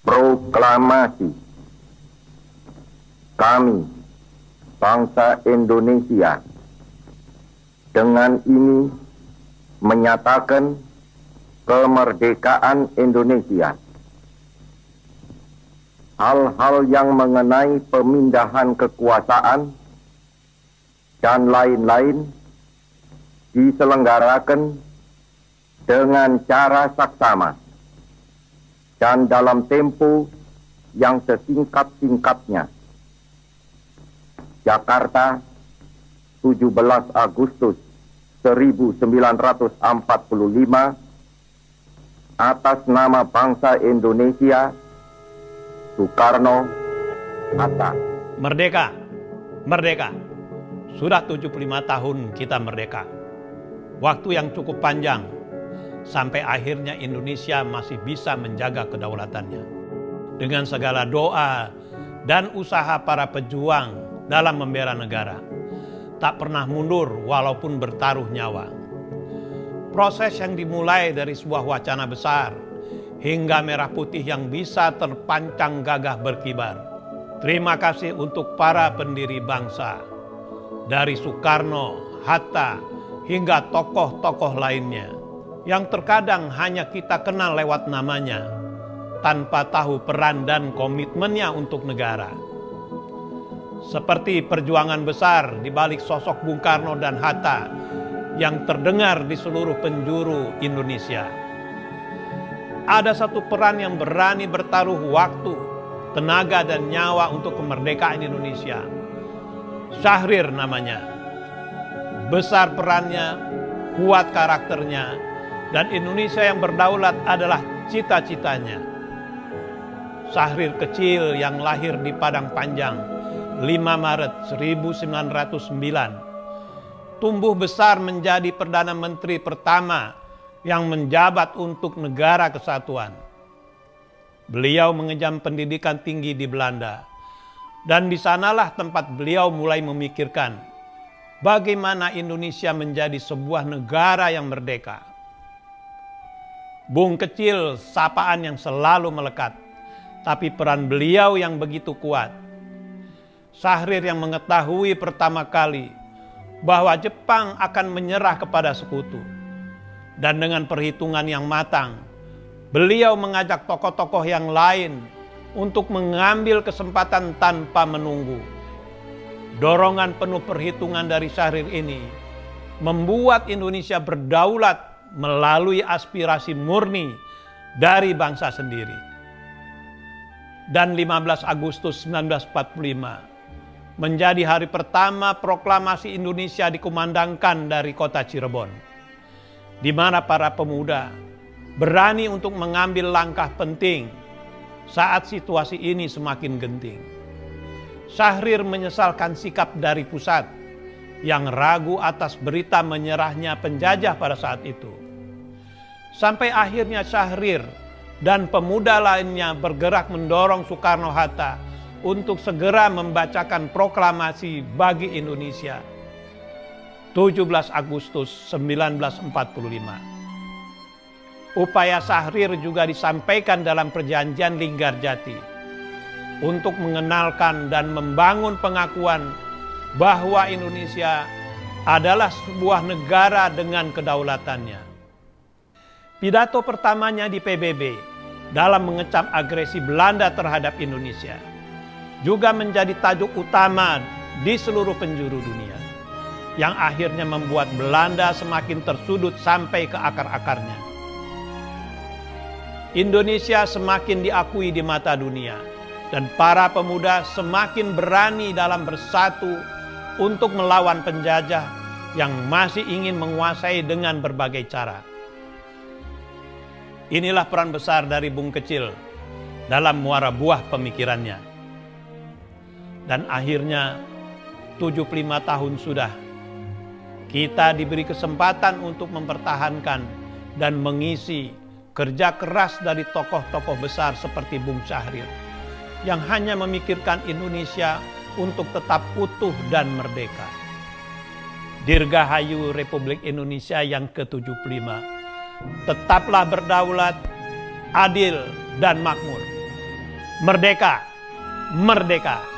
Proklamasi. Kami, bangsa Indonesia, dengan ini menyatakan kemerdekaan Indonesia. Hal-hal yang mengenai pemindahan kekuasaan dan lain-lain diselenggarakan dengan cara saksama dan dalam tempo yang sesingkat-singkatnya. Jakarta, 17 Agustus 1945, atas nama bangsa Indonesia, Soekarno, Hatta. Merdeka, merdeka. Sudah 75 tahun kita merdeka. Waktu yang cukup panjang, sampai akhirnya Indonesia masih bisa menjaga kedaulatannya. Dengan segala doa dan usaha para pejuang dalam membela negara, tak pernah mundur walaupun bertaruh nyawa. Proses yang dimulai dari sebuah wacana besar hingga merah putih yang bisa terpancang gagah berkibar. Terima kasih untuk para pendiri bangsa, dari Soekarno, Hatta, hingga tokoh-tokoh lainnya yang terkadang hanya kita kenal lewat namanya, tanpa tahu peran dan komitmennya untuk negara. Seperti perjuangan besar di balik sosok Bung Karno dan Hatta yang terdengar di seluruh penjuru Indonesia. Ada satu peran yang berani bertaruh waktu, tenaga dan nyawa untuk kemerdekaan Indonesia. Syahrir namanya. Besar perannya, kuat karakternya, dan Indonesia yang berdaulat adalah cita-citanya. Syahrir kecil yang lahir di Padang Panjang 5 Maret 1909. Tumbuh besar menjadi Perdana Menteri pertama yang menjabat untuk negara kesatuan. Beliau mengejam pendidikan tinggi di Belanda. Dan di sanalah tempat beliau mulai memikirkan bagaimana Indonesia menjadi sebuah negara yang merdeka. Bung kecil, sapaan yang selalu melekat, tapi peran beliau yang begitu kuat. Syahrir yang mengetahui pertama kali bahwa Jepang akan menyerah kepada sekutu. Dan dengan perhitungan yang matang, beliau mengajak tokoh-tokoh yang lain untuk mengambil kesempatan tanpa menunggu. Dorongan penuh perhitungan dari Syahrir ini membuat Indonesia berdaulat melalui aspirasi murni dari bangsa sendiri. Dan 15 Agustus 1945 menjadi hari pertama proklamasi Indonesia dikumandangkan dari kota Cirebon, di mana para pemuda berani untuk mengambil langkah penting saat situasi ini semakin genting. Syahrir menyesalkan sikap dari pusat yang ragu atas berita menyerahnya penjajah pada saat itu. Sampai akhirnya Syahrir dan pemuda lainnya bergerak mendorong Soekarno-Hatta untuk segera membacakan proklamasi bagi Indonesia. 17 Agustus 1945. Upaya Syahrir juga disampaikan dalam perjanjian Linggarjati untuk mengenalkan dan membangun pengakuan bahwa Indonesia adalah sebuah negara dengan kedaulatannya. Pidato pertamanya di PBB dalam mengecam agresi Belanda terhadap Indonesia juga menjadi tajuk utama di seluruh penjuru dunia, yang akhirnya membuat Belanda semakin tersudut sampai ke akar-akarnya. Indonesia semakin diakui di mata dunia, dan para pemuda semakin berani dalam bersatu untuk melawan penjajah yang masih ingin menguasai dengan berbagai cara. Inilah peran besar dari Bung Kecil dalam muara buah pemikirannya. Dan akhirnya 75 tahun sudah kita diberi kesempatan untuk mempertahankan dan mengisi kerja keras dari tokoh-tokoh besar seperti Bung Syahrir yang hanya memikirkan Indonesia untuk tetap utuh dan merdeka. Dirgahayu Republik Indonesia yang ke-75. Tetaplah berdaulat, adil dan makmur. Merdeka! Merdeka!